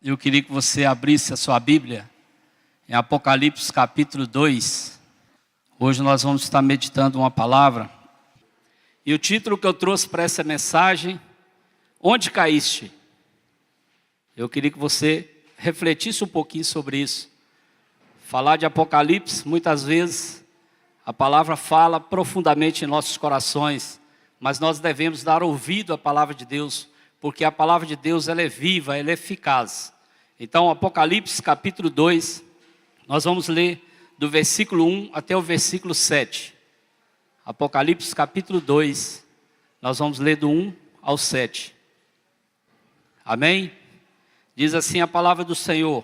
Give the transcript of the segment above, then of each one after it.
Eu queria que você abrisse a sua Bíblia em Apocalipse capítulo 2. Hoje nós vamos estar meditando uma palavra. E o título que eu trouxe para essa mensagem, Onde Caíste? Eu queria que você refletisse um pouquinho sobre isso. Falar de Apocalipse, muitas vezes, a palavra fala profundamente em nossos corações, mas nós devemos dar ouvido à palavra de Deus, porque a palavra de Deus ela é viva, ela é eficaz. Então, Apocalipse capítulo 2, nós vamos ler do versículo 1 até o versículo 7. Apocalipse capítulo 2, nós vamos ler do 1 ao 7. Amém? Diz assim a palavra do Senhor.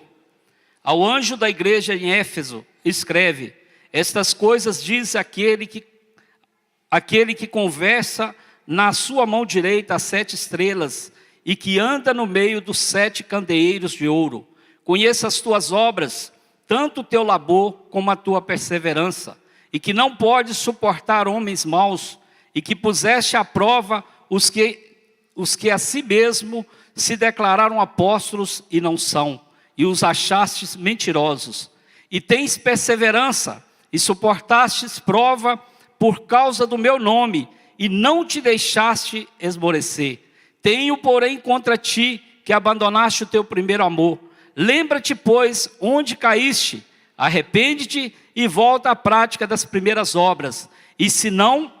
Ao anjo da igreja em Éfeso, escreve: estas coisas diz aquele que conversa na sua mão direita as 7 estrelas e que anda no meio dos 7 candeeiros de ouro. Conheça as tuas obras, tanto o teu labor como a tua perseverança, e que não podes suportar homens maus, e que puseste à prova os que a si mesmo se declararam apóstolos e não são, e os achastes mentirosos. E tens perseverança, e suportastes prova por causa do meu nome, e não te deixaste esmorecer. Tenho, porém, contra ti que abandonaste o teu primeiro amor. Lembra-te, pois, onde caíste, arrepende-te e volta à prática das primeiras obras. E se não,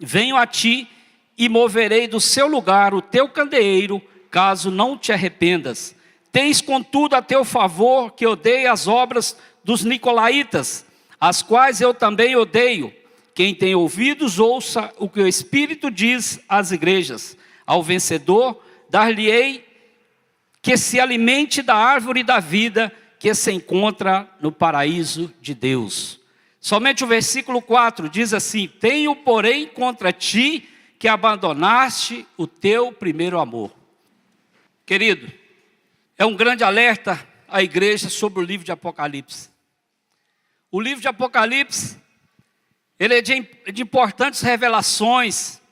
venho a ti e moverei do seu lugar o teu candeeiro, caso não te arrependas. Tens, contudo, a teu favor que odeia as obras dos nicolaítas, as quais eu também odeio. Quem tem ouvidos, ouça o que o Espírito diz às igrejas. Ao vencedor, dar-lhe-ei que se alimente da árvore da vida que se encontra no paraíso de Deus. Somente o versículo 4 diz assim: tenho, porém, contra ti que abandonaste o teu primeiro amor. Querido, é um grande alerta à igreja sobre o livro de Apocalipse. O livro de Apocalipse, ele é de importantes revelações,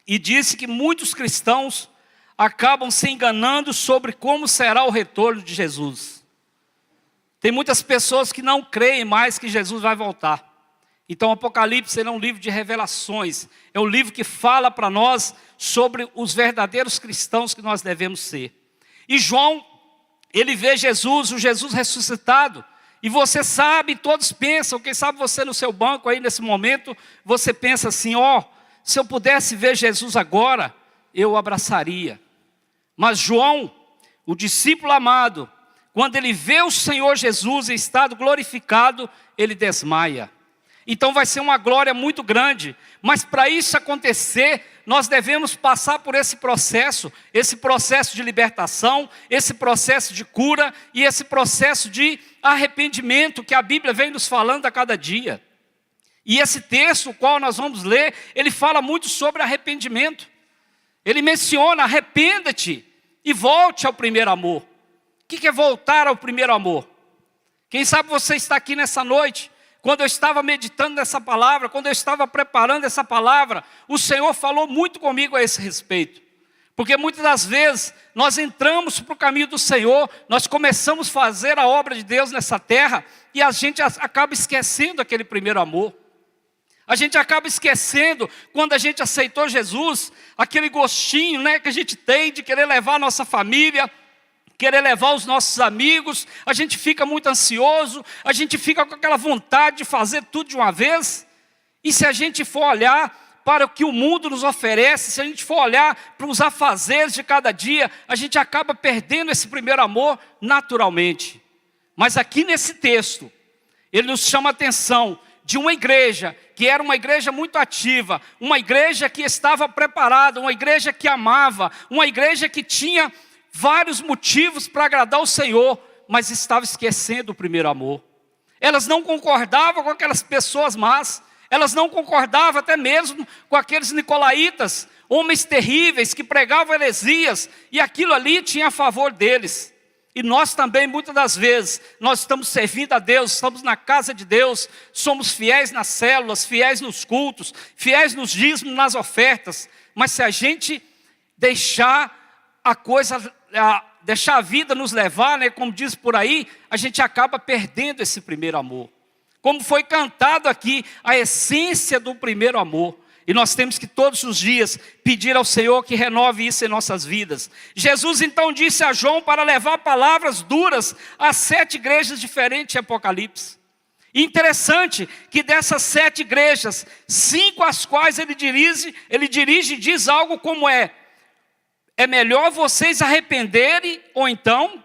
e disse que muitos cristãos acabam se enganando sobre como será o retorno de Jesus. Tem muitas pessoas que não creem mais que Jesus vai voltar. Então o Apocalipse é um livro de revelações, é um livro que fala para nós sobre os verdadeiros cristãos que nós devemos ser. E João, ele vê Jesus, o Jesus ressuscitado, e você sabe, todos pensam, quem sabe você no seu banco aí nesse momento, você pensa assim: se eu pudesse ver Jesus agora, eu o abraçaria. Mas João, o discípulo amado, quando ele vê o Senhor Jesus em estado glorificado, ele desmaia. Então vai ser uma glória muito grande, mas para isso acontecer, nós devemos passar por esse processo de libertação, esse processo de cura e esse processo de arrependimento que a Bíblia vem nos falando a cada dia. E esse texto, o qual nós vamos ler, ele fala muito sobre arrependimento. Ele menciona: arrependa-te e volte ao primeiro amor. O que é voltar ao primeiro amor? Quem sabe você está aqui nessa noite. Quando eu estava meditando nessa palavra, quando eu estava preparando essa palavra, o Senhor falou muito comigo a esse respeito. Porque muitas das vezes nós entramos para o caminho do Senhor, nós começamos a fazer a obra de Deus nessa terra e a gente acaba esquecendo aquele primeiro amor. A gente acaba esquecendo, quando a gente aceitou Jesus, aquele gostinho, que a gente tem de querer levar a nossa família, querer levar os nossos amigos. A gente fica muito ansioso, a gente fica com aquela vontade de fazer tudo de uma vez. E se a gente for olhar para o que o mundo nos oferece, se a gente for olhar para os afazeres de cada dia, a gente acaba perdendo esse primeiro amor naturalmente. Mas aqui nesse texto, ele nos chama a atenção de uma igreja que era uma igreja muito ativa, uma igreja que estava preparada, uma igreja que amava, uma igreja que tinha vários motivos para agradar o Senhor, mas estava esquecendo o primeiro amor. Elas não concordavam com aquelas pessoas más, elas não concordavam até mesmo com aqueles nicolaítas, homens terríveis que pregavam heresias, e aquilo ali tinha a favor deles. E nós também, muitas das vezes, nós estamos servindo a Deus, estamos na casa de Deus, somos fiéis nas células, fiéis nos cultos, fiéis nos dízimos, nas ofertas. Mas se a gente deixar a coisa deixar a vida nos levar, né, como diz por aí, a gente acaba perdendo esse primeiro amor. Como foi cantado aqui, a essência do primeiro amor. E nós temos que todos os dias pedir ao Senhor que renove isso em nossas vidas. Jesus então disse a João para levar palavras duras a 7 igrejas diferentes em Apocalipse. E interessante que dessas 7 igrejas, 5 às quais ele dirige e diz algo como é melhor vocês arrependerem ou então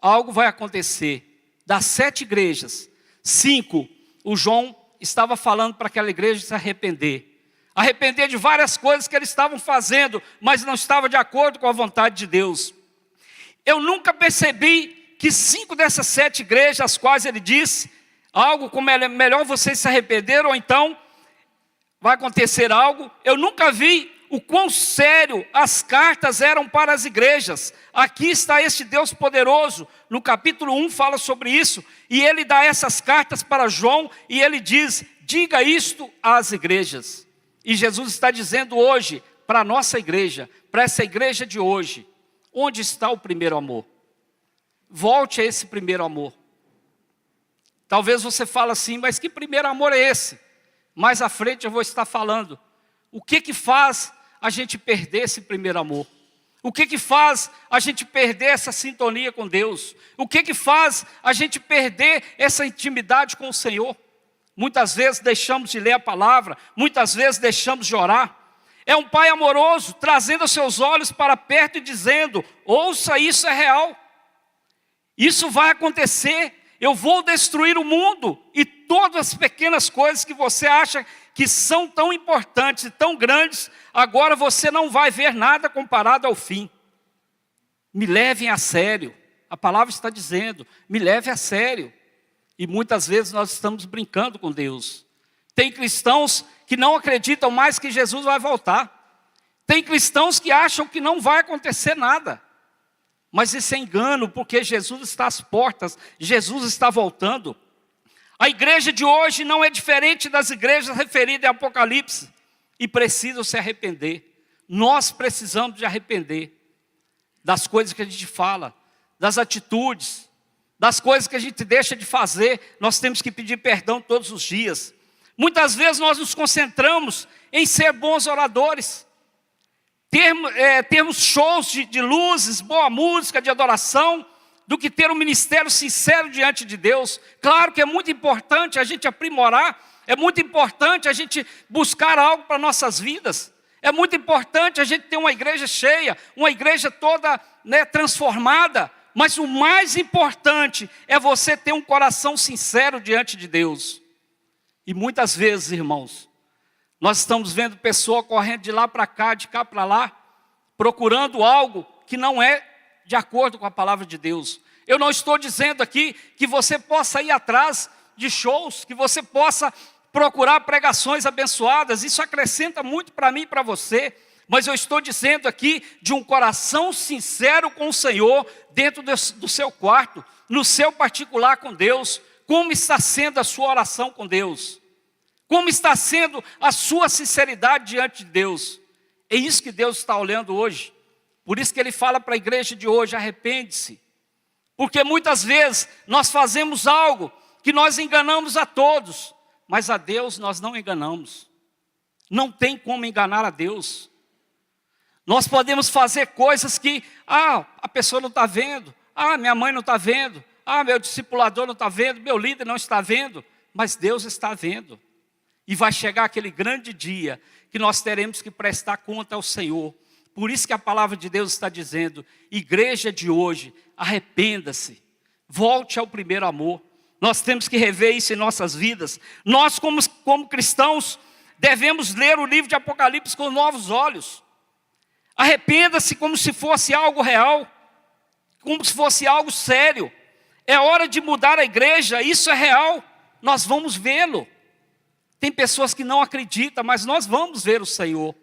algo vai acontecer. Das 7 igrejas, 5, o João estava falando para aquela igreja se arrepender. Arrepender de várias coisas que eles estavam fazendo, mas não estava de acordo com a vontade de Deus. Eu nunca percebi que 5 dessas 7 igrejas, às quais ele disse algo como é melhor vocês se arrepender, ou então vai acontecer algo. Eu nunca vi o quão sério as cartas eram para as igrejas. Aqui está este Deus poderoso, no capítulo 1 fala sobre isso, e ele dá essas cartas para João, e ele diz, diga isto às igrejas. E Jesus está dizendo hoje, para a nossa igreja, para essa igreja de hoje, onde está o primeiro amor? Volte a esse primeiro amor. Talvez você fale assim, mas que primeiro amor é esse? Mais à frente eu vou estar falando. O que faz a gente perder esse primeiro amor? O que faz a gente perder essa sintonia com Deus? O que faz a gente perder essa intimidade com o Senhor? Muitas vezes deixamos de ler a palavra, muitas vezes deixamos de orar. É um pai amoroso, trazendo os seus olhos para perto e dizendo, ouça, isso é real. Isso vai acontecer, eu vou destruir o mundo. E todas as pequenas coisas que você acha que são tão importantes e tão grandes, agora você não vai ver nada comparado ao fim. Me levem a sério, a palavra está dizendo, me leve a sério. E muitas vezes nós estamos brincando com Deus. Tem cristãos que não acreditam mais que Jesus vai voltar. Tem cristãos que acham que não vai acontecer nada. Mas isso é engano, porque Jesus está às portas, Jesus está voltando. A igreja de hoje não é diferente das igrejas referidas em Apocalipse. E precisam se arrepender. Nós precisamos de arrepender das coisas que a gente fala, das atitudes, das coisas que a gente deixa de fazer. Nós temos que pedir perdão todos os dias. Muitas vezes nós nos concentramos em ser bons oradores. Termos shows de luzes, boa música, de adoração, do que ter um ministério sincero diante de Deus. Claro que é muito importante a gente aprimorar, é muito importante a gente buscar algo para nossas vidas. É muito importante a gente ter uma igreja cheia, uma igreja toda, né, transformada. Mas o mais importante é você ter um coração sincero diante de Deus. E muitas vezes, irmãos, nós estamos vendo pessoa correndo de lá para cá, de cá para lá, procurando algo que não é de acordo com a palavra de Deus. Eu não estou dizendo aqui que você possa ir atrás de shows, que você possa procurar pregações abençoadas. Isso acrescenta muito para mim e para você. Mas eu estou dizendo aqui de um coração sincero com o Senhor, dentro do seu quarto, no seu particular com Deus. Como está sendo a sua oração com Deus? Como está sendo a sua sinceridade diante de Deus? É isso que Deus está olhando hoje. Por isso que Ele fala para a igreja de hoje, arrepende-se. Porque muitas vezes nós fazemos algo que nós enganamos a todos, mas a Deus nós não enganamos. Não tem como enganar a Deus. Nós podemos fazer coisas que, a pessoa não está vendo, minha mãe não está vendo, meu discipulador não está vendo, meu líder não está vendo, mas Deus está vendo. E vai chegar aquele grande dia que nós teremos que prestar conta ao Senhor. Por isso que a palavra de Deus está dizendo, igreja de hoje, arrependa-se, volte ao primeiro amor. Nós temos que rever isso em nossas vidas. Nós como cristãos devemos ler o livro de Apocalipse com novos olhos. Arrependa-se como se fosse algo real, como se fosse algo sério. É hora de mudar a igreja, isso é real, nós vamos vê-lo. Tem pessoas que não acreditam, mas nós vamos ver o Senhor.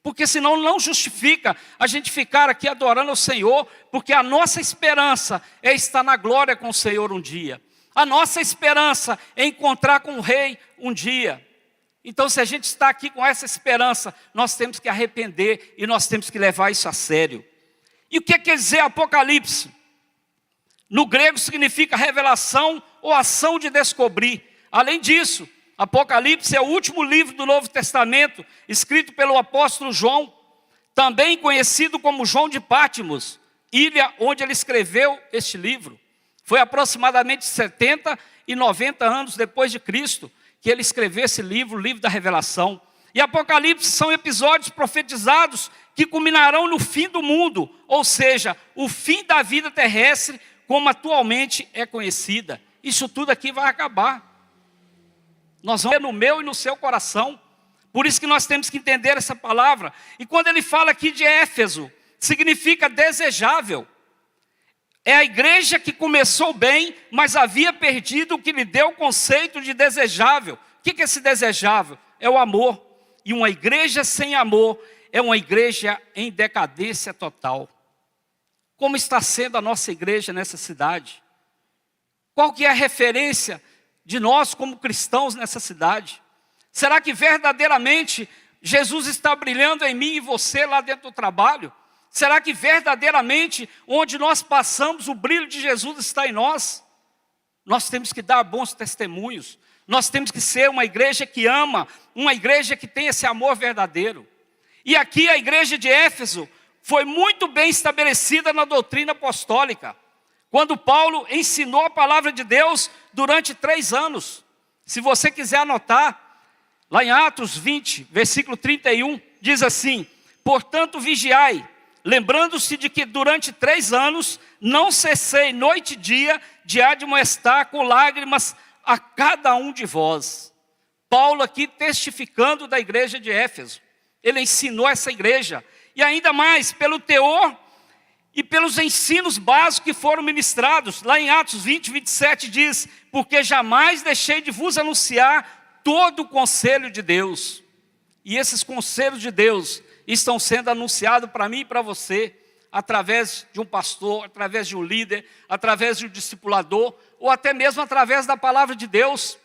Porque senão não justifica a gente ficar aqui adorando o Senhor, porque a nossa esperança é estar na glória com o Senhor um dia. A nossa esperança é encontrar com o Rei um dia. Então, se a gente está aqui com essa esperança, nós temos que arrepender e nós temos que levar isso a sério. E o que quer dizer Apocalipse? No grego significa revelação ou ação de descobrir. Além disso, Apocalipse é o último livro do Novo Testamento, escrito pelo apóstolo João, também conhecido como João de Patmos, ilha onde ele escreveu este livro. Foi aproximadamente 70 e 90 anos depois de Cristo que ele escreveu esse livro, o livro da revelação. E Apocalipse são episódios profetizados que culminarão no fim do mundo, ou seja, o fim da vida terrestre como atualmente é conhecida. Isso tudo aqui vai acabar. Nós vamos ver no meu e no seu coração. Por isso que nós temos que entender essa palavra. E quando ele fala aqui de Éfeso, significa desejável. É a igreja que começou bem, mas havia perdido o que lhe deu o conceito de desejável. O que é esse desejável? É o amor. E uma igreja sem amor é uma igreja em decadência total. Como está sendo a nossa igreja nessa cidade? Qual que é a referência de nós como cristãos nessa cidade? Será que verdadeiramente Jesus está brilhando em mim e você lá dentro do trabalho? Será que verdadeiramente onde nós passamos o brilho de Jesus está em nós? Nós temos que dar bons testemunhos. Nós temos que ser uma igreja que ama, uma igreja que tem esse amor verdadeiro. E aqui a igreja de Éfeso foi muito bem estabelecida na doutrina apostólica, quando Paulo ensinou a palavra de Deus durante 3 anos. Se você quiser anotar, lá em Atos 20, versículo 31, diz assim: portanto vigiai, lembrando-se de que durante 3 anos não cessei noite e dia de admoestar com lágrimas a cada um de vós. Paulo aqui testificando da igreja de Éfeso. Ele ensinou essa igreja. E ainda mais pelo teor e pelos ensinos básicos que foram ministrados. Lá em Atos 20, 27 diz: porque jamais deixei de vos anunciar todo o conselho de Deus. E esses conselhos de Deus estão sendo anunciados para mim e para você, através de um pastor, através de um líder, através de um discipulador, ou até mesmo através da palavra de Deus,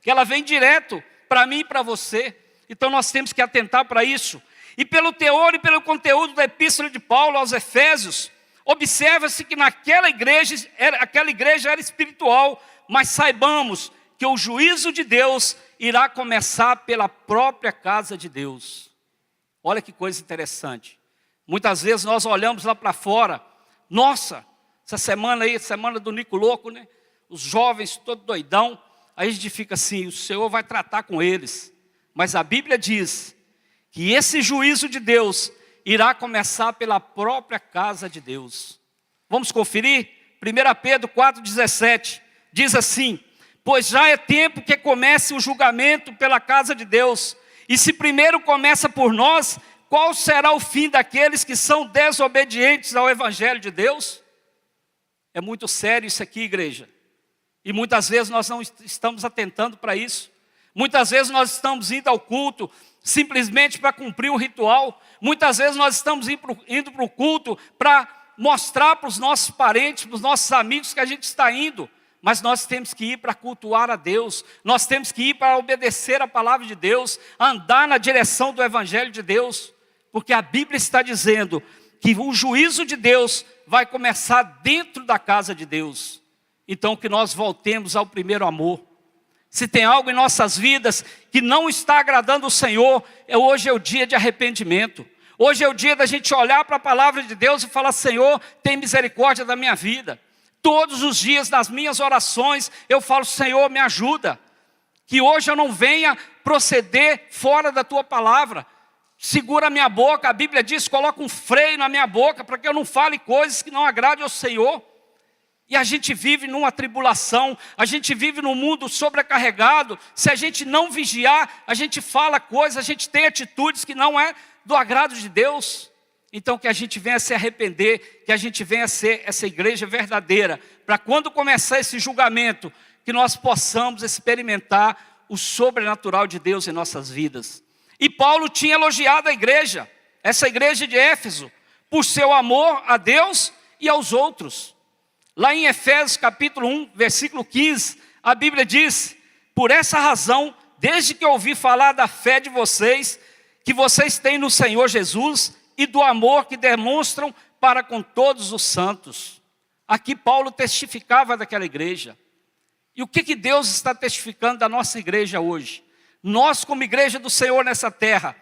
que ela vem direto para mim e para você. Então nós temos que atentar para isso. E pelo teor e pelo conteúdo da epístola de Paulo aos Efésios, observa-se que aquela igreja era espiritual, mas saibamos que o juízo de Deus irá começar pela própria casa de Deus. Olha que coisa interessante. Muitas vezes nós olhamos lá para fora, nossa, essa semana aí, semana do Nico Louco, né? Os jovens todo doidão, aí a gente fica assim, o Senhor vai tratar com eles. Mas a Bíblia diz que esse juízo de Deus irá começar pela própria casa de Deus. Vamos conferir? 1 Pedro 4,17 diz assim: pois já é tempo que comece o julgamento pela casa de Deus. E se primeiro começa por nós, qual será o fim daqueles que são desobedientes ao Evangelho de Deus? É muito sério isso aqui, igreja. E muitas vezes nós não estamos atentando para isso. Muitas vezes nós estamos indo ao culto simplesmente para cumprir um ritual. Muitas vezes nós estamos indo para o culto para mostrar para os nossos parentes, para os nossos amigos que a gente está indo. Mas nós temos que ir para cultuar a Deus. Nós temos que ir para obedecer a palavra de Deus, andar na direção do Evangelho de Deus. Porque a Bíblia está dizendo que o juízo de Deus vai começar dentro da casa de Deus. Então que nós voltemos ao primeiro amor. Se tem algo em nossas vidas que não está agradando o Senhor, hoje é o dia de arrependimento. Hoje é o dia da gente olhar para a palavra de Deus e falar: Senhor, tem misericórdia da minha vida. Todos os dias nas minhas orações eu falo: Senhor, me ajuda. Que hoje eu não venha proceder fora da tua palavra. Segura a minha boca, a Bíblia diz: coloca um freio na minha boca para que eu não fale coisas que não agradem ao Senhor. E a gente vive numa tribulação, a gente vive num mundo sobrecarregado. Se a gente não vigiar, a gente fala coisas, a gente tem atitudes que não é do agrado de Deus. Então que a gente venha se arrepender, que a gente venha ser essa igreja verdadeira, para quando começar esse julgamento, que nós possamos experimentar o sobrenatural de Deus em nossas vidas. E Paulo tinha elogiado a igreja, essa igreja de Éfeso, por seu amor a Deus e aos outros. Lá em Efésios capítulo 1, versículo 15, a Bíblia diz: por essa razão, desde que ouvi falar da fé de vocês, que vocês têm no Senhor Jesus, e do amor que demonstram para com todos os santos. Aqui Paulo testificava daquela igreja. E o que Deus está testificando da nossa igreja hoje? Nós, como igreja do Senhor nessa terra,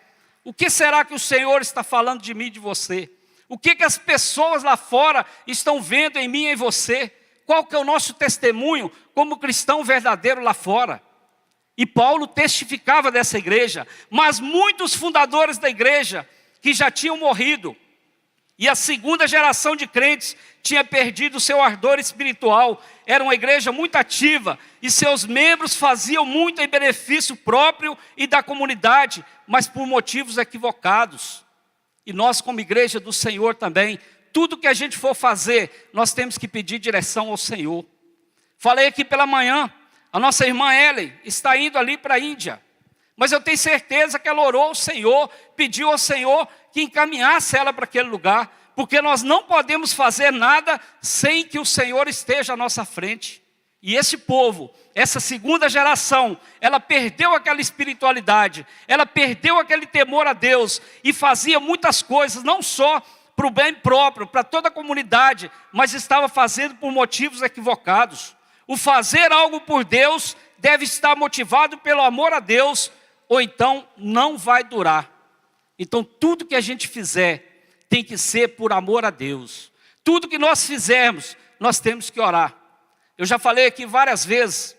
o que será que o Senhor está falando de mim e de você? O que as pessoas lá fora estão vendo em mim e em você? Qual que é o nosso testemunho como cristão verdadeiro lá fora? E Paulo testificava dessa igreja, mas muitos fundadores da igreja que já tinham morrido, e a segunda geração de crentes tinha perdido o seu ardor espiritual. Era uma igreja muito ativa e seus membros faziam muito em benefício próprio e da comunidade, mas por motivos equivocados. E nós, como igreja do Senhor também, tudo que a gente for fazer, nós temos que pedir direção ao Senhor. Falei aqui pela manhã, a nossa irmã Ellen está indo ali para a Índia. Mas eu tenho certeza que ela orou ao Senhor, pediu ao Senhor que encaminhasse ela para aquele lugar, porque nós não podemos fazer nada sem que o Senhor esteja à nossa frente. E esse povo, essa segunda geração, ela perdeu aquela espiritualidade, ela perdeu aquele temor a Deus e fazia muitas coisas, não só para o bem próprio, para toda a comunidade, mas estava fazendo por motivos equivocados. O fazer algo por Deus deve estar motivado pelo amor a Deus, ou então não vai durar. Então tudo que a gente fizer tem que ser por amor a Deus. Tudo que nós fizermos, nós temos que orar. Eu já falei aqui várias vezes,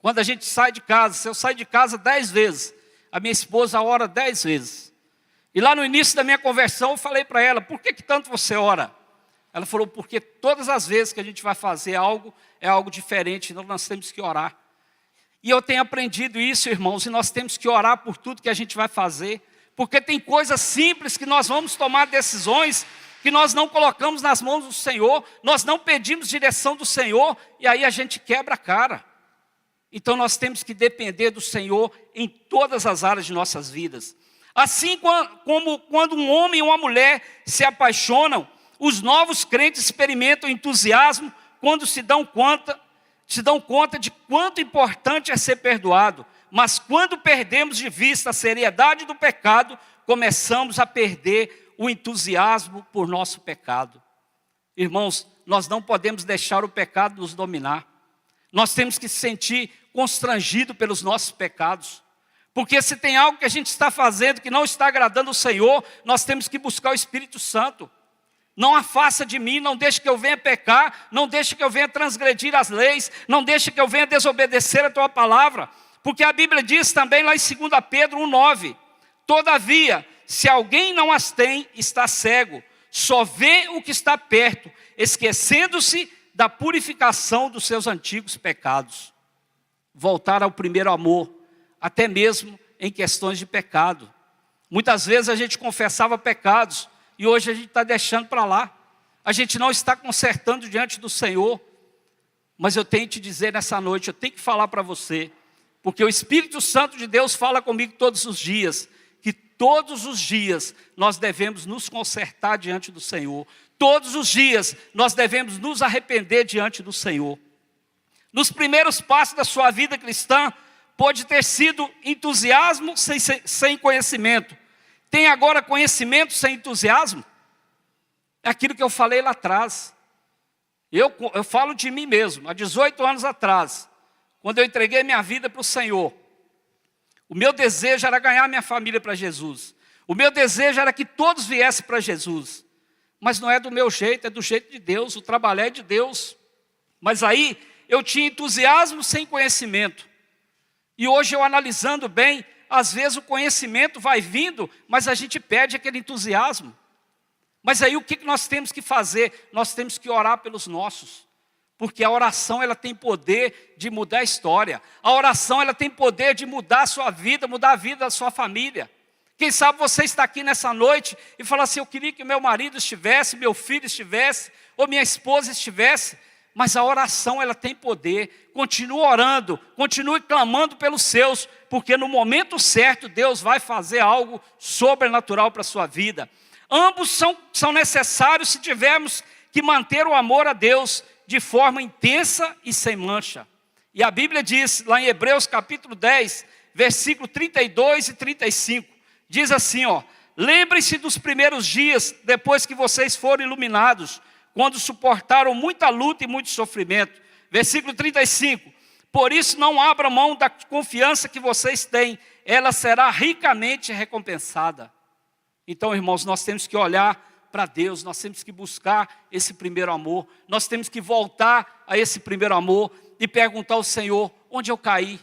quando a gente sai de casa, se eu saio de casa 10 vezes, a minha esposa ora 10 vezes. E lá no início da minha conversão eu falei para ela, por que tanto você ora? Ela falou, porque todas as vezes que a gente vai fazer algo, é algo diferente, então nós temos que orar. E eu tenho aprendido isso, irmãos, e nós temos que orar por tudo que a gente vai fazer, porque tem coisas simples que nós vamos tomar decisões que nós não colocamos nas mãos do Senhor, nós não pedimos direção do Senhor, e aí a gente quebra a cara. Então nós temos que depender do Senhor em todas as áreas de nossas vidas. Assim como quando um homem e uma mulher se apaixonam, os novos crentes experimentam entusiasmo quando se dão conta de quanto importante é ser perdoado. Mas quando perdemos de vista a seriedade do pecado, começamos a perder o entusiasmo por nosso pecado. Irmãos, nós não podemos deixar o pecado nos dominar. Nós temos que se sentir constrangido pelos nossos pecados. Porque se tem algo que a gente está fazendo que não está agradando o Senhor, nós temos que buscar o Espírito Santo. Não afasta de mim, não deixe que eu venha pecar, não deixe que eu venha transgredir as leis, não deixe que eu venha desobedecer a tua palavra. Porque a Bíblia diz também lá em 2 Pedro 1,9, todavia, se alguém não as tem, está cego, só vê o que está perto, esquecendo-se da purificação dos seus antigos pecados. Voltar ao primeiro amor, até mesmo em questões de pecado. Muitas vezes a gente confessava pecados, e hoje a gente está deixando para lá. A gente não está consertando diante do Senhor. Mas eu tenho que te dizer nessa noite, eu tenho que falar para você, porque o Espírito Santo de Deus fala comigo todos os dias, que todos os dias nós devemos nos consertar diante do Senhor. Todos os dias nós devemos nos arrepender diante do Senhor. Nos primeiros passos da sua vida cristã, pode ter sido entusiasmo sem conhecimento. Tem agora conhecimento sem entusiasmo? É aquilo que eu falei lá atrás. Eu falo de mim mesmo, há 18 anos atrás, quando eu entreguei minha vida para o Senhor. O meu desejo era ganhar minha família para Jesus. O meu desejo era que todos viessem para Jesus. Mas não é do meu jeito, é do jeito de Deus, o trabalho é de Deus. Mas aí eu tinha entusiasmo sem conhecimento. E hoje eu analisando bem, às vezes o conhecimento vai vindo, mas a gente perde aquele entusiasmo. Mas aí o que nós temos que fazer? Nós temos que orar pelos nossos. Porque a oração ela tem poder de mudar a história. A oração ela tem poder de mudar a sua vida, mudar a vida da sua família. Quem sabe você está aqui nessa noite e fala assim, eu queria que meu marido estivesse, meu filho estivesse, ou minha esposa estivesse. Mas a oração ela tem poder. Continue orando, continue clamando pelos seus, porque no momento certo Deus vai fazer algo sobrenatural para a sua vida. Ambos são necessários se tivermos que manter o amor a Deus de forma intensa e sem mancha. E a Bíblia diz, lá em Hebreus capítulo 10, versículo 32 e 35, diz assim, lembrem-se dos primeiros dias, depois que vocês foram iluminados, quando suportaram muita luta e muito sofrimento. Versículo 35. Por isso não abra mão da confiança que vocês têm, ela será ricamente recompensada. Então, irmãos, nós temos que olhar para Deus, nós temos que buscar esse primeiro amor, nós temos que voltar a esse primeiro amor e perguntar ao Senhor, onde eu caí?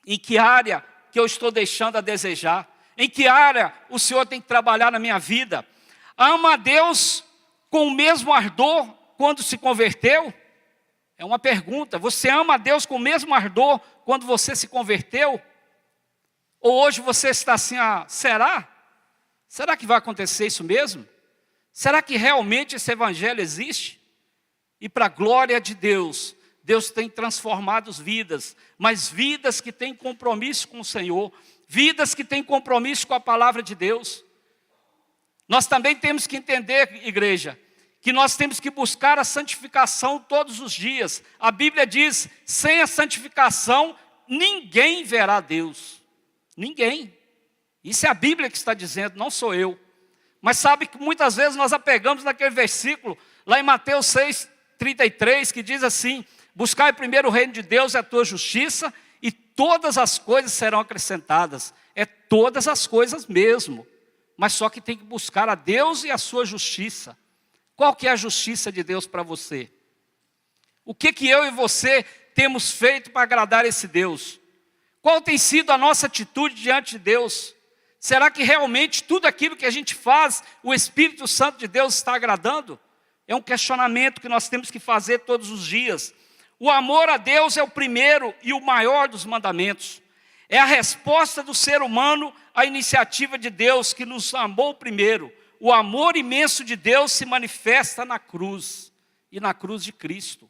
Em que área que eu estou deixando a desejar? Em que área o Senhor tem que trabalhar na minha vida? Ama a Deus com o mesmo ardor quando se converteu? É uma pergunta. Você ama a Deus com o mesmo ardor quando você se converteu? Ou hoje você está assim, será? Será que vai acontecer isso mesmo? Será que realmente esse evangelho existe? E para a glória de Deus, Deus tem transformado vidas, mas vidas que têm compromisso com o Senhor, vidas que têm compromisso com a palavra de Deus. Nós também temos que entender, igreja, que nós temos que buscar a santificação todos os dias. A Bíblia diz, sem a santificação, ninguém verá Deus. Ninguém. Isso é a Bíblia que está dizendo, não sou eu. Mas sabe que muitas vezes nós apegamos naquele versículo, lá em Mateus 6:33, que diz assim, buscai primeiro o reino de Deus e a tua justiça, e todas as coisas serão acrescentadas. É todas as coisas mesmo. Mas só que tem que buscar a Deus e a sua justiça. Qual que é a justiça de Deus para você? O que eu e você temos feito para agradar esse Deus? Qual tem sido a nossa atitude diante de Deus? Será que realmente tudo aquilo que a gente faz, o Espírito Santo de Deus está agradando? É um questionamento que nós temos que fazer todos os dias. O amor a Deus é o primeiro e o maior dos mandamentos. É a resposta do ser humano à iniciativa de Deus que nos amou primeiro. O amor imenso de Deus se manifesta na cruz e na cruz de Cristo.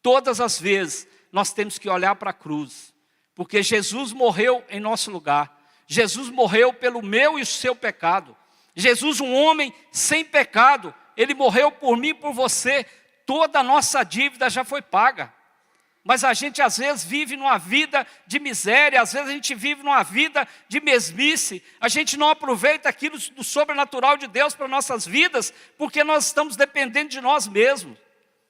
Todas as vezes nós temos que olhar para a cruz, porque Jesus morreu em nosso lugar. Jesus morreu pelo meu e o seu pecado. Jesus, um homem sem pecado, ele morreu por mim e por você. Toda a nossa dívida já foi paga. Mas a gente às vezes vive numa vida de miséria, às vezes a gente vive numa vida de mesmice, a gente não aproveita aquilo do sobrenatural de Deus para nossas vidas, porque nós estamos dependendo de nós mesmos.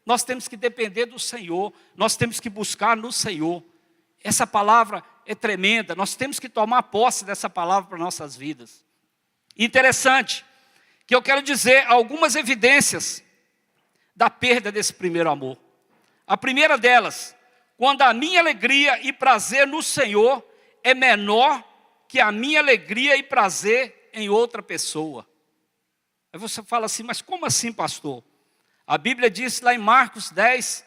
Nós temos que depender do Senhor, nós temos que buscar no Senhor. Essa palavra é tremenda, nós temos que tomar posse dessa palavra para nossas vidas. Interessante, que eu quero dizer algumas evidências da perda desse primeiro amor. A primeira delas, quando a minha alegria e prazer no Senhor é menor que a minha alegria e prazer em outra pessoa. Aí você fala assim, mas como assim, pastor? A Bíblia diz lá em Marcos 10,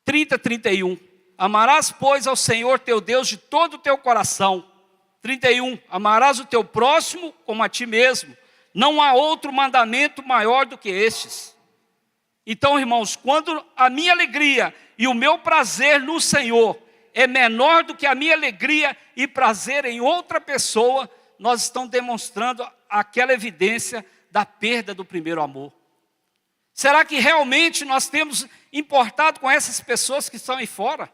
30, 31. Amarás, pois, ao Senhor teu Deus de todo o teu coração. 31. Amarás o teu próximo como a ti mesmo. Não há outro mandamento maior do que estes. Então, irmãos, quando a minha alegria e o meu prazer no Senhor é menor do que a minha alegria e prazer em outra pessoa, nós estamos demonstrando aquela evidência da perda do primeiro amor. Será que realmente nós temos importado com essas pessoas que estão aí fora?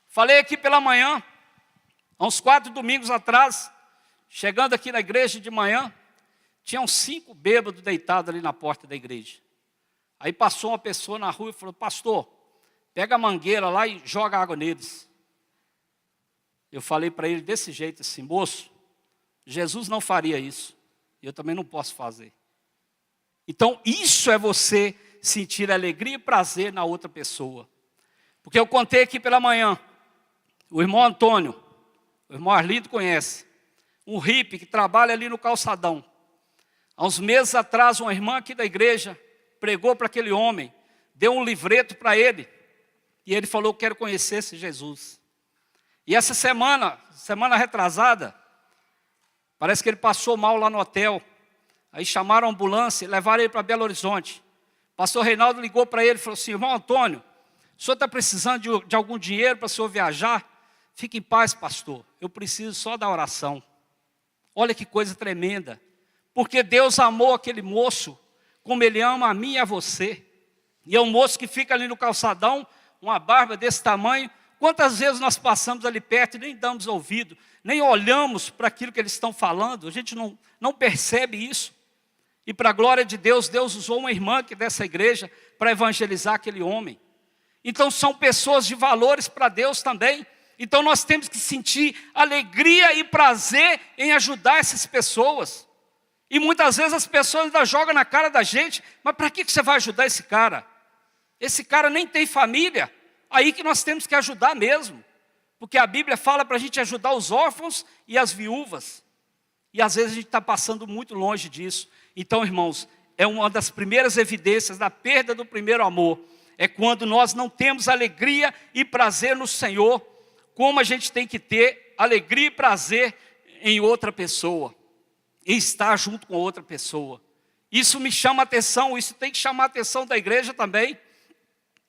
Falei aqui pela manhã, há uns 4 domingos atrás, chegando aqui na igreja de manhã, tinham 5 bêbados deitados ali na porta da igreja. Aí passou uma pessoa na rua e falou, pastor, pega a mangueira lá e joga água neles. Eu falei para ele desse jeito assim, moço, Jesus não faria isso, e eu também não posso fazer. Então isso é você sentir alegria e prazer na outra pessoa. Porque eu contei aqui pela manhã, o irmão Antônio, o irmão Arlindo conhece, um hippie que trabalha ali no calçadão. Há uns meses atrás, uma irmã aqui da igreja pregou para aquele homem, deu um livreto para ele, e ele falou, quero conhecer esse Jesus. E essa semana retrasada, parece que ele passou mal lá no hotel, aí chamaram a ambulância e levaram ele para Belo Horizonte. O pastor Reinaldo ligou para ele e falou assim, irmão Antônio, o senhor está precisando de algum dinheiro para o senhor viajar? Fique em paz, pastor, eu preciso só da oração. Olha que coisa tremenda, porque Deus amou aquele moço, como Ele ama a mim e a você. E é um moço que fica ali no calçadão, uma barba desse tamanho, Quantas vezes nós passamos ali perto e nem damos ouvido, nem olhamos para aquilo que eles estão falando, a gente não percebe isso. E para a glória de Deus, Deus usou uma irmã aqui dessa igreja para evangelizar aquele homem. Então são pessoas de valores para Deus também. Então nós temos que sentir alegria e prazer em ajudar essas pessoas. E muitas vezes as pessoas ainda jogam na cara da gente, mas para que você vai ajudar esse cara? Esse cara nem tem família. Aí que nós temos que ajudar mesmo. Porque a Bíblia fala para a gente ajudar os órfãos e as viúvas. E às vezes a gente está passando muito longe disso. Então, irmãos, é uma das primeiras evidências da perda do primeiro amor. É quando nós não temos alegria e prazer no Senhor, como a gente tem que ter alegria e prazer em outra pessoa. E estar junto com outra pessoa. Isso me chama a atenção, isso tem que chamar a atenção da igreja também.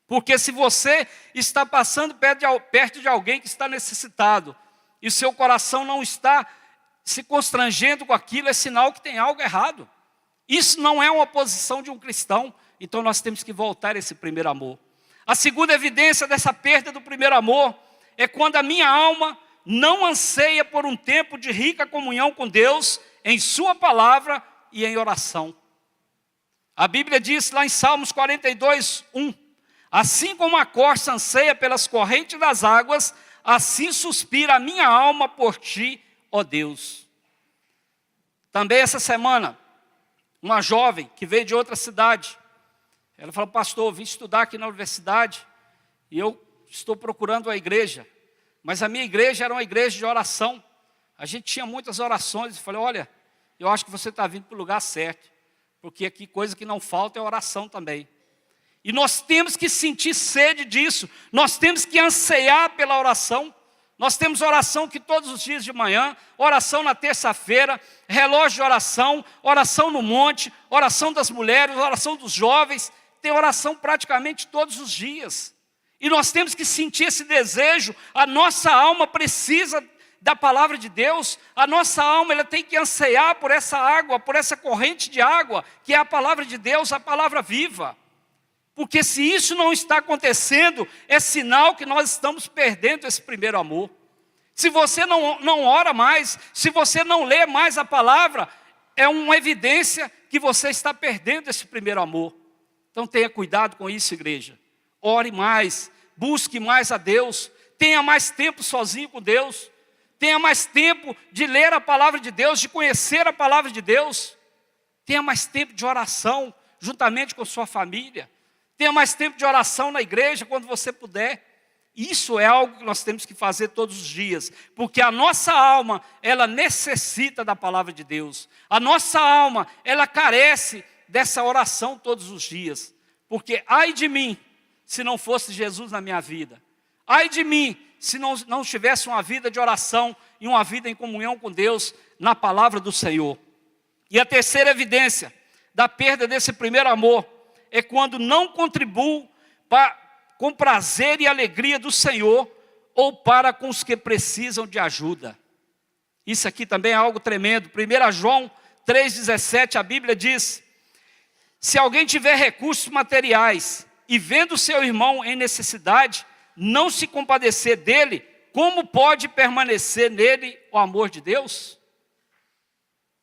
Porque se você está passando perto de alguém que está necessitado, e o seu coração não está se constrangendo com aquilo, é sinal que tem algo errado. Isso não é uma posição de um cristão, então nós temos que voltar a esse primeiro amor. A segunda evidência dessa perda do primeiro amor é quando a minha alma não anseia por um tempo de rica comunhão com Deus, em sua palavra e em oração. A Bíblia diz lá em Salmos 42, 1, assim como a corça anseia pelas correntes das águas, assim suspira a minha alma por ti, ó Deus. Também essa semana, uma jovem que veio de outra cidade, ela falou, pastor, eu vim estudar aqui na universidade e eu estou procurando a igreja, mas a minha igreja era uma igreja de oração. A gente tinha muitas orações. Eu falei, olha, eu acho que você está vindo para o lugar certo. Porque aqui coisa que não falta é oração também. E nós temos que sentir sede disso. Nós temos que anseiar pela oração. Nós temos oração que todos os dias de manhã, oração na terça-feira, relógio de oração, oração no monte, oração das mulheres, oração dos jovens. Tem oração praticamente todos os dias. E nós temos que sentir esse desejo. A nossa alma precisa da palavra de Deus, a nossa alma ela tem que anseiar por essa água, por essa corrente de água, que é a palavra de Deus, a palavra viva. Porque se isso não está acontecendo, é sinal que nós estamos perdendo esse primeiro amor. Se você não ora mais, se você não lê mais a palavra, é uma evidência que você está perdendo esse primeiro amor. Então tenha cuidado com isso, igreja. Ore mais, busque mais a Deus, tenha mais tempo sozinho com Deus. Tenha mais tempo de ler a palavra de Deus, de conhecer a palavra de Deus. Tenha mais tempo de oração, juntamente com sua família. Tenha mais tempo de oração na igreja, quando você puder. Isso é algo que nós temos que fazer todos os dias. Porque a nossa alma, ela necessita da palavra de Deus. A nossa alma, ela carece dessa oração todos os dias. Porque ai de mim, se não fosse Jesus na minha vida. Ai de mim, se não tivesse uma vida de oração e uma vida em comunhão com Deus na palavra do Senhor. E a terceira evidência da perda desse primeiro amor é quando não contribuo com prazer e alegria do Senhor ou para com os que precisam de ajuda. Isso aqui também é algo tremendo. 1 João 3,17, a Bíblia diz, se alguém tiver recursos materiais e vendo seu irmão em necessidade, não se compadecer dele, como pode permanecer nele o amor de Deus?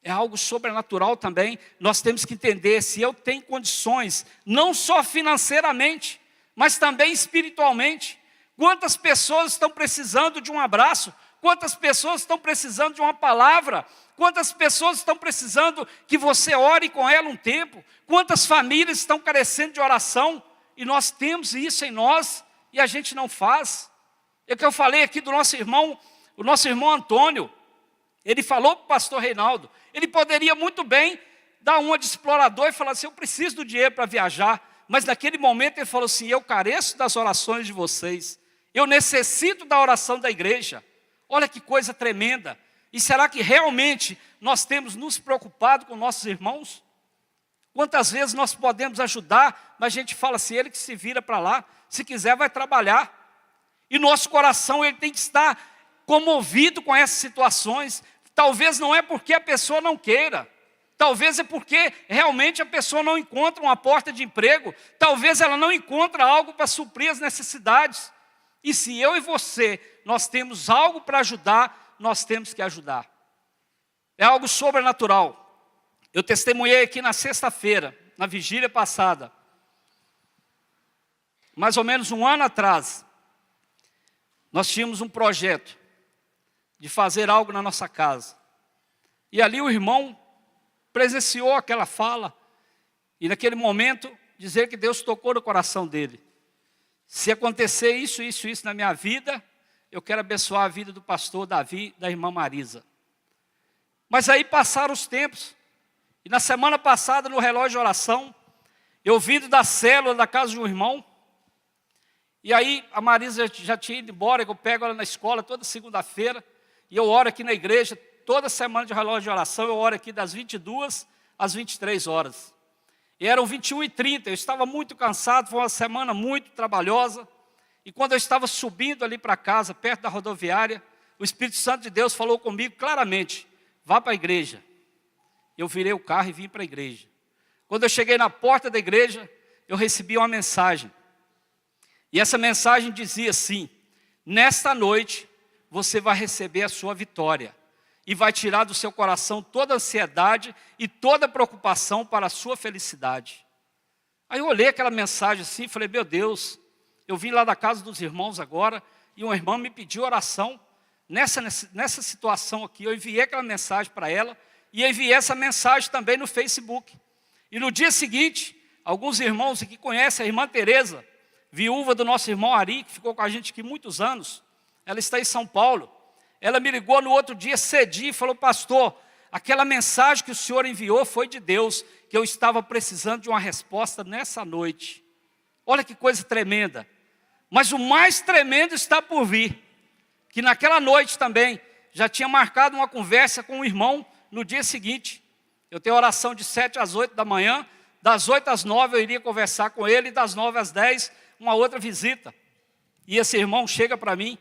É algo sobrenatural também. Nós temos que entender, se eu tenho condições, não só financeiramente, mas também espiritualmente. Quantas pessoas estão precisando de um abraço? Quantas pessoas estão precisando de uma palavra? Quantas pessoas estão precisando que você ore com ela um tempo? Quantas famílias estão carecendo de oração? E nós temos isso em nós. E a gente não faz. É o que eu falei aqui do nosso irmão, o nosso irmão Antônio. Ele falou para o pastor Reinaldo, ele poderia muito bem dar uma de explorador e falar assim, eu preciso do dinheiro para viajar. Mas naquele momento ele falou assim, eu careço das orações de vocês. Eu necessito da oração da igreja. Olha que coisa tremenda. E será que realmente nós temos nos preocupado com nossos irmãos? Quantas vezes nós podemos ajudar, mas a gente fala assim, ele que se vira para lá. Se quiser, vai trabalhar. E nosso coração ele tem que estar comovido com essas situações. Talvez não é porque a pessoa não queira. Talvez é porque realmente a pessoa não encontra uma porta de emprego. Talvez ela não encontra algo para suprir as necessidades. E se eu e você, nós temos algo para ajudar, nós temos que ajudar. É algo sobrenatural. Eu testemunhei aqui na sexta-feira, na vigília passada. Mais ou menos um ano atrás, nós tínhamos um projeto de fazer algo na nossa casa. E ali o irmão presenciou aquela fala, e naquele momento, dizer que Deus tocou no coração dele. Se acontecer isso na minha vida, eu quero abençoar a vida do pastor Davi e da irmã Marisa. Mas aí passaram os tempos, e na semana passada, no relógio de oração, eu vindo da célula da casa de um irmão, e aí a Marisa já tinha ido embora, eu pego ela na escola toda segunda-feira, e eu oro aqui na igreja, toda semana de relógio de oração, eu oro aqui das 22 às 23 horas. E eram 21h30, eu estava muito cansado, foi uma semana muito trabalhosa. E quando eu estava subindo ali para casa, perto da rodoviária, o Espírito Santo de Deus falou comigo claramente, vá para a igreja. Eu virei o carro e vim para a igreja. Quando eu cheguei na porta da igreja, eu recebi uma mensagem. E essa mensagem dizia assim, nesta noite você vai receber a sua vitória. E vai tirar do seu coração toda a ansiedade e toda a preocupação para a sua felicidade. Aí eu olhei aquela mensagem assim e falei, meu Deus, eu vim lá da casa dos irmãos agora, e uma irmã me pediu oração nessa situação aqui. Eu enviei aquela mensagem para ela, e enviei essa mensagem também no Facebook. E no dia seguinte, alguns irmãos aqui conhecem a irmã Tereza, viúva do nosso irmão Ari, que ficou com a gente aqui muitos anos. Ela está em São Paulo. Ela me ligou no outro dia cedinho e falou, pastor, aquela mensagem que o senhor enviou foi de Deus, que eu estava precisando de uma resposta nessa noite. Olha que coisa tremenda. Mas o mais tremendo está por vir, que naquela noite também, já tinha marcado uma conversa com um irmão no dia seguinte. Eu tenho oração de 7 às 8 da manhã, das 8 às 9 eu iria conversar com ele, e das 9 às 10 uma outra visita. E esse irmão chega para mim,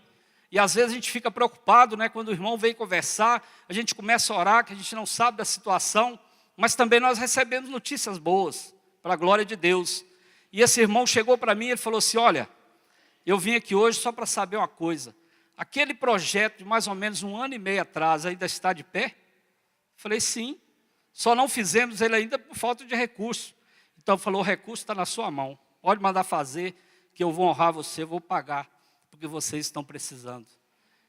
e às vezes a gente fica preocupado, né, quando o irmão vem conversar, a gente começa a orar, que a gente não sabe da situação, mas também nós recebemos notícias boas, para a glória de Deus. E esse irmão chegou para mim e ele falou assim, olha, eu vim aqui hoje só para saber uma coisa, aquele projeto de mais ou menos 1 ano e meio atrás ainda está de pé? Eu falei, sim, só não fizemos ele ainda por falta de recurso. Então falou, o recurso está na sua mão, pode mandar fazer, que eu vou honrar você, eu vou pagar, porque vocês estão precisando.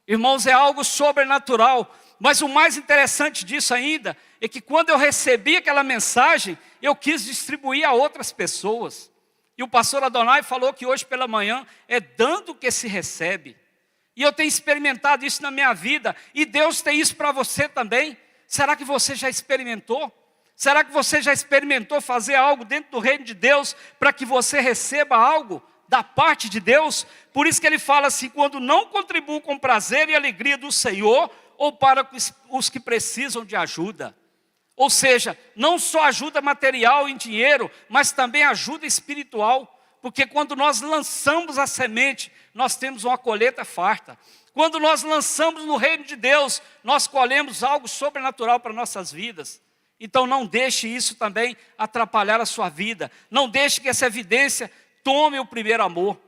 Irmãos, é algo sobrenatural, mas o mais interessante disso ainda, é que quando eu recebi aquela mensagem, eu quis distribuir a outras pessoas. E o pastor Adonai falou que hoje pela manhã, é dando que se recebe. E eu tenho experimentado isso na minha vida, e Deus tem isso para você também. Será que você já experimentou? Será que você já experimentou fazer algo dentro do reino de Deus, para que você receba algo da parte de Deus? Por isso que ele fala assim, quando não contribuo com prazer e alegria do Senhor, ou para os que precisam de ajuda. Ou seja, não só ajuda material em dinheiro, mas também ajuda espiritual. Porque quando nós lançamos a semente, nós temos uma colheita farta. Quando nós lançamos no reino de Deus, nós colhemos algo sobrenatural para nossas vidas. Então não deixe isso também atrapalhar a sua vida. Não deixe que essa evidência tome o primeiro amor.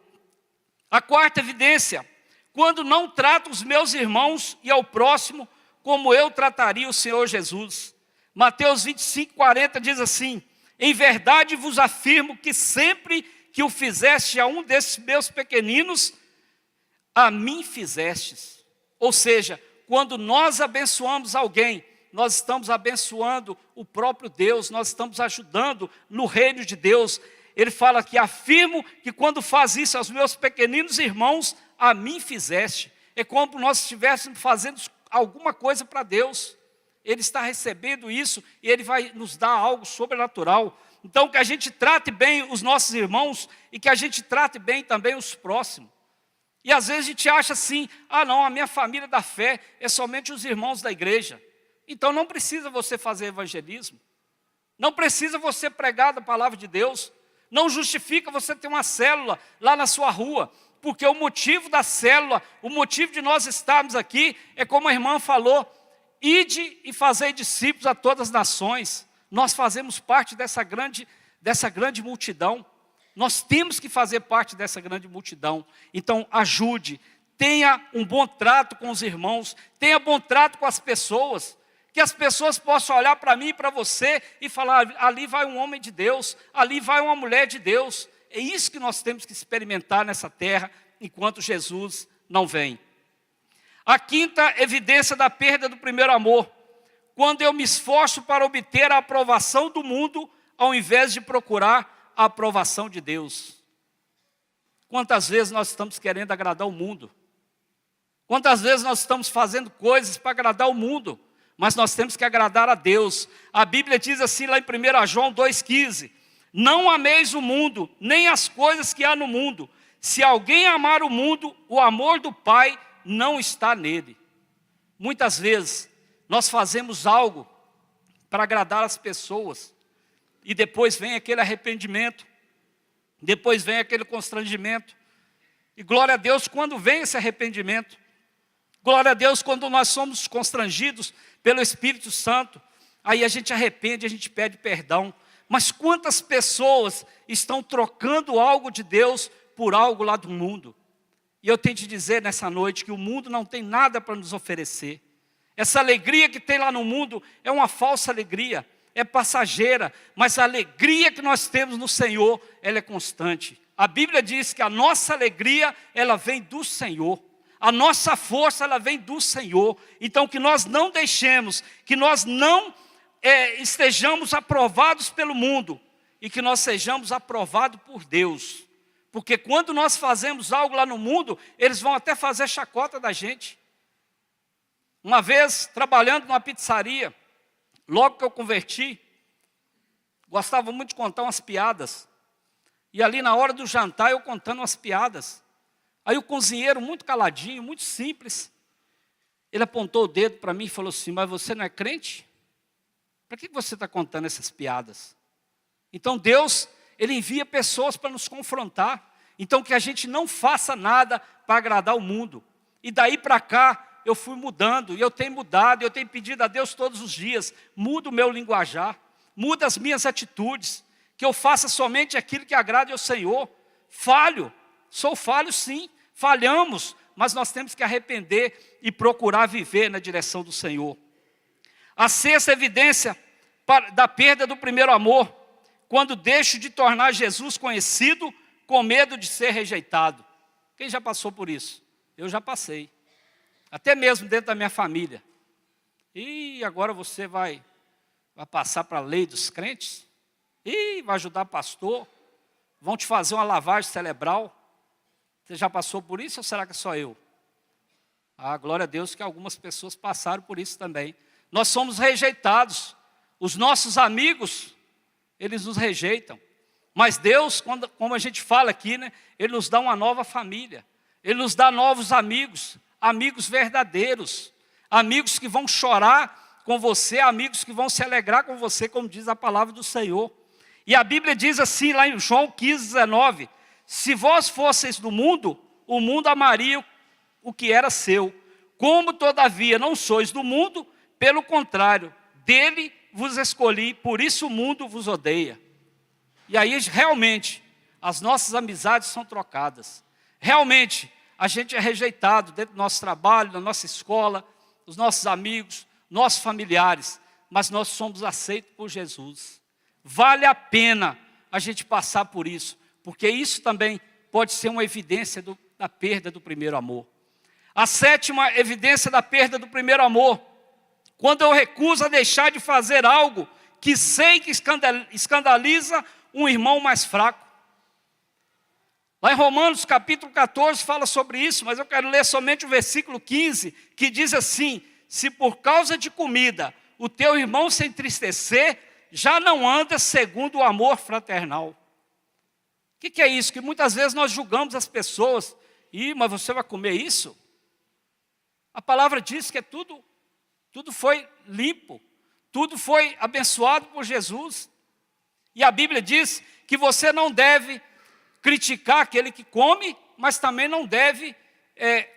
A quarta evidência, quando não trato os meus irmãos e ao próximo, como eu trataria o Senhor Jesus. Mateus 25:40 diz assim, em verdade vos afirmo que sempre que o fizeste a um desses meus pequeninos, a mim fizestes. Ou seja, quando nós abençoamos alguém, nós estamos abençoando o próprio Deus, nós estamos ajudando no reino de Deus. Ele fala que afirmo que quando faz isso aos meus pequeninos irmãos, a mim fizeste. É como nós estivéssemos fazendo alguma coisa para Deus. Ele está recebendo isso e Ele vai nos dar algo sobrenatural. Então que a gente trate bem os nossos irmãos e que a gente trate bem também os próximos. E às vezes a gente acha assim, ah não, a minha família da fé é somente os irmãos da igreja. Então não precisa você fazer evangelismo. Não precisa você pregar da palavra de Deus. Não justifica você ter uma célula lá na sua rua. Porque o motivo da célula, o motivo de nós estarmos aqui, é como a irmã falou, ide e fazei discípulos a todas as nações. Nós fazemos parte dessa grande multidão. Nós temos que fazer parte dessa grande multidão. Então, ajude, tenha um bom trato com os irmãos, tenha bom trato com as pessoas, que as pessoas possam olhar para mim e para você e falar, ali vai um homem de Deus, ali vai uma mulher de Deus. É isso que nós temos que experimentar nessa terra, enquanto Jesus não vem. A quinta evidência da perda do primeiro amor, quando eu me esforço para obter a aprovação do mundo, ao invés de procurar a aprovação de Deus. Quantas vezes nós estamos querendo agradar o mundo? Quantas vezes nós estamos fazendo coisas para agradar o mundo? Mas nós temos que agradar a Deus. A Bíblia diz assim lá em 1 João 2,15, não ameis o mundo, nem as coisas que há no mundo. Se alguém amar o mundo, o amor do Pai não está nele. Muitas vezes nós fazemos algo para agradar as pessoas, e depois vem aquele arrependimento, depois vem aquele constrangimento. E glória a Deus quando vem esse arrependimento. Glória a Deus quando nós somos constrangidos pelo Espírito Santo. Aí a gente arrepende, a gente pede perdão. Mas quantas pessoas estão trocando algo de Deus por algo lá do mundo? E eu tenho que dizer nessa noite que o mundo não tem nada para nos oferecer. Essa alegria que tem lá no mundo é uma falsa alegria, é passageira, mas a alegria que nós temos no Senhor, ela é constante. A Bíblia diz que a nossa alegria, ela vem do Senhor. A nossa força, ela vem do Senhor. Então que nós não deixemos, que nós não estejamos aprovados pelo mundo, e que nós sejamos aprovados por Deus. Porque quando nós fazemos algo lá no mundo, eles vão até fazer chacota da gente. Uma vez, trabalhando numa pizzaria, logo que eu converti, gostava muito de contar umas piadas. E ali na hora do jantar, eu contando umas piadas. Aí o cozinheiro, muito caladinho, muito simples, ele apontou o dedo para mim e falou assim, mas você não é crente? Para que você está contando essas piadas? Então Deus, Ele envia pessoas para nos confrontar. Então que a gente não faça nada para agradar o mundo. E daí para cá, eu fui mudando, e eu tenho mudado, eu tenho pedido a Deus todos os dias, muda o meu linguajar, muda as minhas atitudes, que eu faça somente aquilo que agrade ao Senhor. Falho, sou falho sim, falhamos, mas nós temos que arrepender e procurar viver na direção do Senhor. A sexta evidência da perda do primeiro amor, quando deixo de tornar Jesus conhecido com medo de ser rejeitado. Quem já passou por isso? Eu já passei. Até mesmo dentro da minha família. E agora você vai passar para a lei dos crentes? E vai ajudar pastor? Vão te fazer uma lavagem cerebral? Você já passou por isso ou será que é só eu? Glória a Deus que algumas pessoas passaram por isso também. Nós somos rejeitados. Os nossos amigos, eles nos rejeitam. Mas Deus, como a gente fala aqui, né, Ele nos dá uma nova família. Ele nos dá novos amigos. Amigos verdadeiros, amigos que vão chorar com você, amigos que vão se alegrar com você, como diz a palavra do Senhor. E a Bíblia diz assim, lá em João 15:19, se vós fosseis do mundo, o mundo amaria o que era seu. Como todavia não sois do mundo, pelo contrário, dele vos escolhi, por isso o mundo vos odeia. E aí realmente, as nossas amizades são trocadas. Realmente, a gente é rejeitado dentro do nosso trabalho, da nossa escola, dos nossos amigos, nossos familiares, mas nós somos aceitos por Jesus. Vale a pena a gente passar por isso, porque isso também pode ser uma evidência da perda do primeiro amor. A sétima evidência da perda do primeiro amor, quando eu recuso a deixar de fazer algo que sei que escandaliza um irmão mais fraco. Lá em Romanos capítulo 14 fala sobre isso, mas eu quero ler somente o versículo 15, que diz assim, se por causa de comida o teu irmão se entristecer, já não anda segundo o amor fraternal. O que é isso? Que muitas vezes nós julgamos as pessoas, mas você vai comer isso? A palavra diz que tudo foi limpo, tudo foi abençoado por Jesus. E a Bíblia diz que você não deve criticar aquele que come, mas também não deve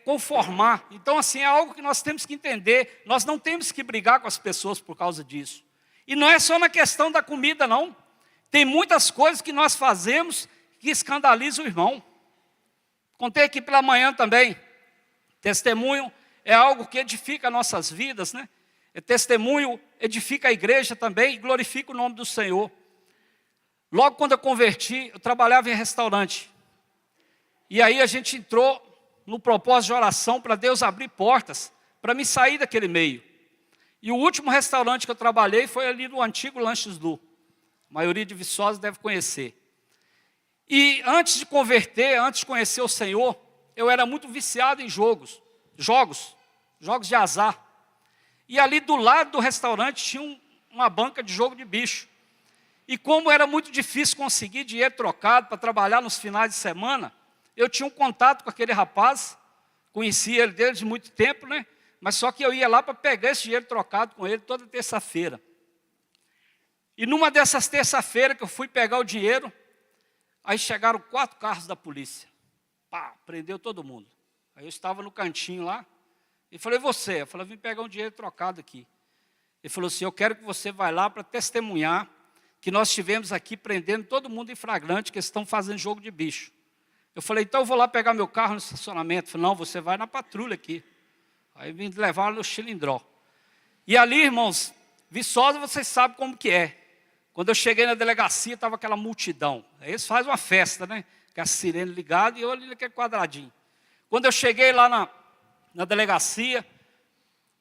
conformar. Então assim, é algo que nós temos que entender, nós não temos que brigar com as pessoas por causa disso. E não é só na questão da comida não, tem muitas coisas que nós fazemos que escandaliza o irmão. Contei aqui pela manhã também. Testemunho é algo que edifica nossas vidas, né? Testemunho edifica a igreja também e glorifica o nome do Senhor. Logo quando eu converti, eu trabalhava em restaurante. E aí a gente entrou no propósito de oração para Deus abrir portas, para me sair daquele meio. E o último restaurante que eu trabalhei foi ali no antigo Lanches Lu. A maioria de Viçosa deve conhecer. E antes de converter, antes de conhecer o Senhor, eu era muito viciado em jogos de azar. E ali do lado do restaurante tinha uma banca de jogo de bicho. E como era muito difícil conseguir dinheiro trocado para trabalhar nos finais de semana, eu tinha um contato com aquele rapaz, conhecia ele desde muito tempo, né? Mas só que eu ia lá para pegar esse dinheiro trocado com ele toda terça-feira. E numa dessas terça-feiras que eu fui pegar o dinheiro, aí chegaram 4 carros da polícia. Pá, prendeu todo mundo. Aí eu estava no cantinho lá, e falei, você? Eu falei, vim pegar um dinheiro trocado aqui. Ele falou assim, eu quero que você vá lá para testemunhar que nós estivemos aqui prendendo todo mundo em flagrante, que eles estão fazendo jogo de bicho. Eu falei, então eu vou lá pegar meu carro no estacionamento. Ele falou, não, você vai na patrulha aqui. Aí vim levar no Chilindró. E ali, irmãos, Viçosa, vocês sabem como que é. Quando eu cheguei na delegacia, estava aquela multidão. Aí eles fazem uma festa, né? Com a sirene ligada e eu ali naquele quadradinho. Quando eu cheguei lá na delegacia,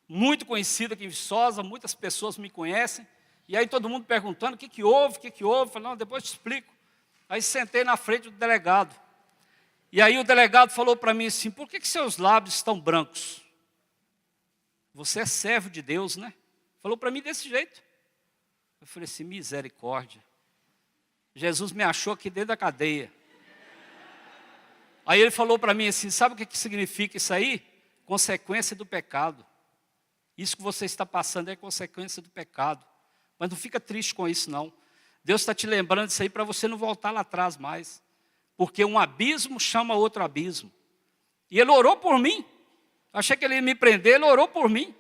muito conhecido aqui em Viçosa, muitas pessoas me conhecem. E aí todo mundo perguntando, o que houve, o que houve? Eu falei, não, depois eu te explico. Aí sentei na frente do delegado. E aí o delegado falou para mim assim, por que seus lábios estão brancos? Você é servo de Deus, né? Falou para mim desse jeito. Eu falei assim, misericórdia. Jesus me achou aqui dentro da cadeia. Aí ele falou para mim assim, sabe o que significa isso aí? Consequência do pecado. Isso que você está passando é consequência do pecado. Mas não fica triste com isso não. Deus está te lembrando disso aí para você não voltar lá atrás mais. Porque um abismo chama outro abismo. E ele orou por mim. Achei que ele ia me prender, ele orou por mim.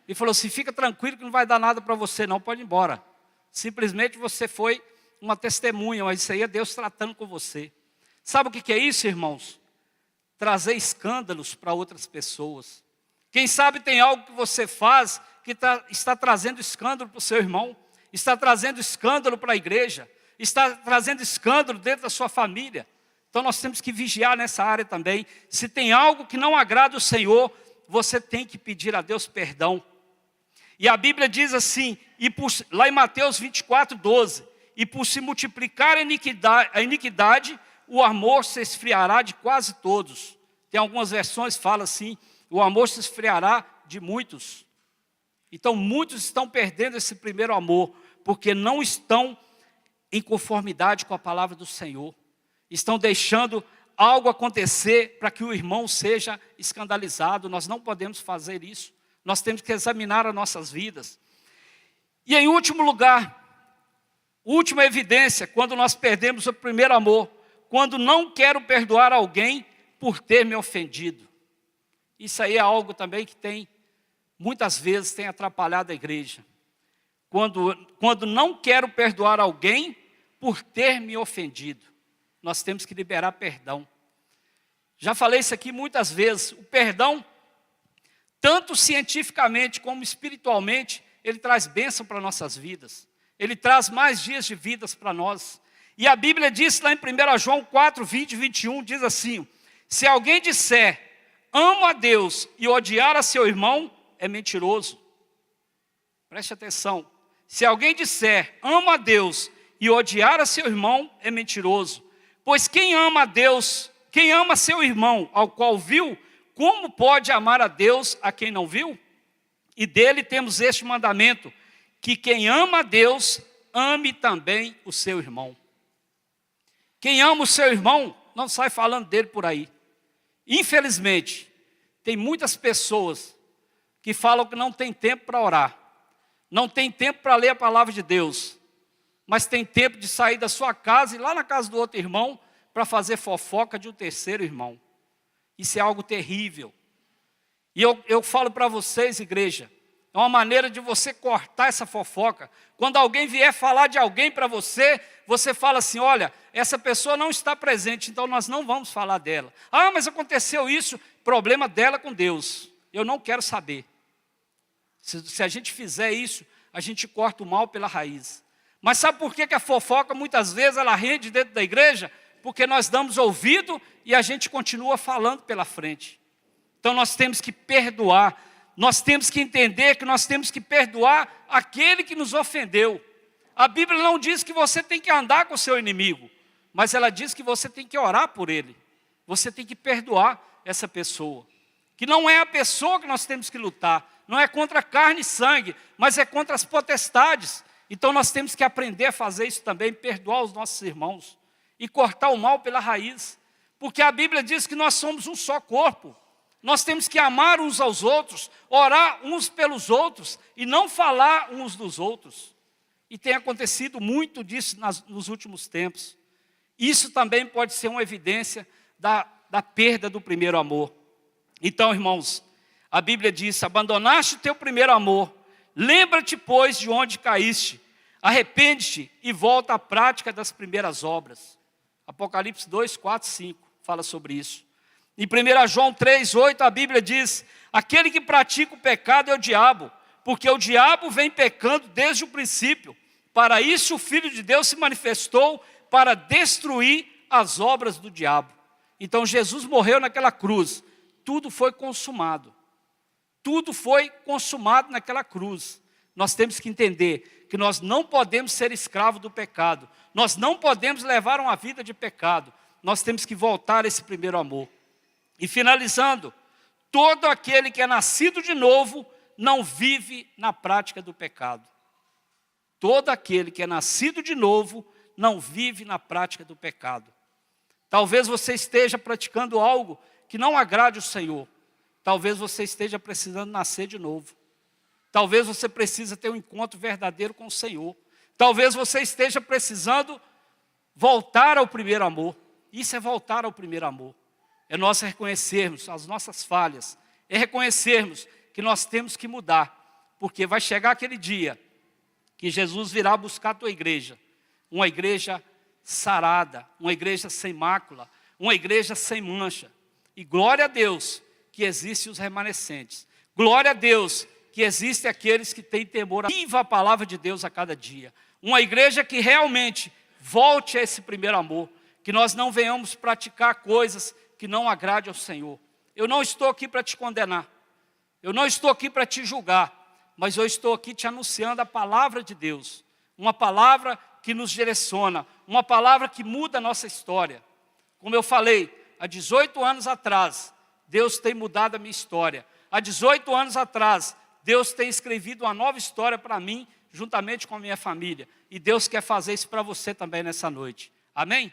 E falou assim, fica tranquilo que não vai dar nada para você não, pode ir embora. Simplesmente você foi uma testemunha, mas isso aí é Deus tratando com você. Sabe o que é isso, irmãos? Trazer escândalos para outras pessoas. Quem sabe tem algo que você faz que está trazendo escândalo para o seu irmão, está trazendo escândalo para a igreja, está trazendo escândalo dentro da sua família. Então nós temos que vigiar nessa área também. Se tem algo que não agrada o Senhor, você tem que pedir a Deus perdão. E a Bíblia diz assim, lá em Mateus 24:12, e por se multiplicar a iniquidade, o amor se esfriará de quase todos. Tem algumas versões que falam assim, o amor se esfriará de muitos. Então muitos estão perdendo esse primeiro amor, porque não estão em conformidade com a palavra do Senhor. Estão deixando algo acontecer para que o irmão seja escandalizado. Nós não podemos fazer isso. Nós temos que examinar as nossas vidas. E em último lugar, última evidência, quando nós perdemos o primeiro amor, quando não quero perdoar alguém por ter me ofendido. Isso aí é algo também que muitas vezes tem atrapalhado a igreja. Quando não quero perdoar alguém por ter me ofendido. Nós temos que liberar perdão. Já falei isso aqui muitas vezes. O perdão, tanto cientificamente como espiritualmente, ele traz bênção para nossas vidas. Ele traz mais dias de vidas para nós. E a Bíblia diz lá em 1 João 4, 20 e 21, diz assim, se alguém disser, amo a Deus e odiar a seu irmão, é mentiroso. Preste atenção. Se alguém disser, amo a Deus e odiar a seu irmão, é mentiroso. Pois quem ama a Deus, quem ama seu irmão, ao qual viu, como pode amar a Deus a quem não viu? E dele temos este mandamento, que quem ama a Deus, ame também o seu irmão. Quem ama o seu irmão, não sai falando dele por aí. Infelizmente, tem muitas pessoas que falam que não tem tempo para orar, não tem tempo para ler a palavra de Deus, mas tem tempo de sair da sua casa e ir lá na casa do outro irmão para fazer fofoca de um terceiro irmão. Isso é algo terrível. E eu falo para vocês, igreja, É uma maneira de você cortar essa fofoca. Quando alguém vier falar de alguém para você, você fala assim, olha, essa pessoa não está presente, então nós não vamos falar dela. Ah, mas aconteceu isso, problema dela com Deus. Eu não quero saber. Se a gente fizer isso, a gente corta o mal pela raiz. Mas sabe por que a fofoca, muitas vezes, ela rende dentro da igreja? Porque nós damos ouvido e a gente continua falando pela frente. Então nós temos que perdoar. Nós temos que entender que nós temos que perdoar aquele que nos ofendeu. A Bíblia não diz que você tem que andar com o seu inimigo, mas ela diz que você tem que orar por ele. Você tem que perdoar essa pessoa. Que não é a pessoa que nós temos que lutar, não é contra carne e sangue, mas é contra as potestades. Então nós temos que aprender a fazer isso também, perdoar os nossos irmãos e cortar o mal pela raiz. Porque a Bíblia diz que nós somos um só corpo. Nós temos que amar uns aos outros, orar uns pelos outros e não falar uns dos outros. E tem acontecido muito disso nos últimos tempos. Isso também pode ser uma evidência da perda do primeiro amor. Então, irmãos, a Bíblia diz, abandonaste o teu primeiro amor, lembra-te, pois, de onde caíste, arrepende-te e volta à prática das primeiras obras. Apocalipse 2, 4, 5 fala sobre isso. Em 1 João 3, 8, a Bíblia diz, aquele que pratica o pecado é o diabo, porque o diabo vem pecando desde o princípio. Para isso o Filho de Deus se manifestou para destruir as obras do diabo. Então Jesus morreu naquela cruz. Tudo foi consumado. Tudo foi consumado naquela cruz. Nós temos que entender que nós não podemos ser escravos do pecado. Nós não podemos levar uma vida de pecado. Nós temos que voltar a esse primeiro amor. E finalizando, todo aquele que é nascido de novo não vive na prática do pecado. Todo aquele que é nascido de novo não vive na prática do pecado. Talvez você esteja praticando algo que não agrade o Senhor. Talvez você esteja precisando nascer de novo. Talvez você precise ter um encontro verdadeiro com o Senhor. Talvez você esteja precisando voltar ao primeiro amor. Isso é voltar ao primeiro amor. É nós reconhecermos as nossas falhas. É reconhecermos que nós temos que mudar. Porque vai chegar aquele dia que Jesus virá buscar a tua igreja. Uma igreja sarada, uma igreja sem mácula, uma igreja sem mancha. E glória a Deus que existem os remanescentes. Glória a Deus que existem aqueles que têm temor. Viva a palavra de Deus a cada dia. Uma igreja que realmente volte a esse primeiro amor. Que nós não venhamos praticar coisas que não agradem ao Senhor. Eu não estou aqui para te condenar. Eu não estou aqui para te julgar. Mas eu estou aqui te anunciando a palavra de Deus. Uma palavra que nos direciona. Uma palavra que muda a nossa história. Como eu falei, há 18 anos atrás, Deus tem mudado a minha história. Há 18 anos atrás, Deus tem escrevido uma nova história para mim, juntamente com a minha família. E Deus quer fazer isso para você também nessa noite. Amém?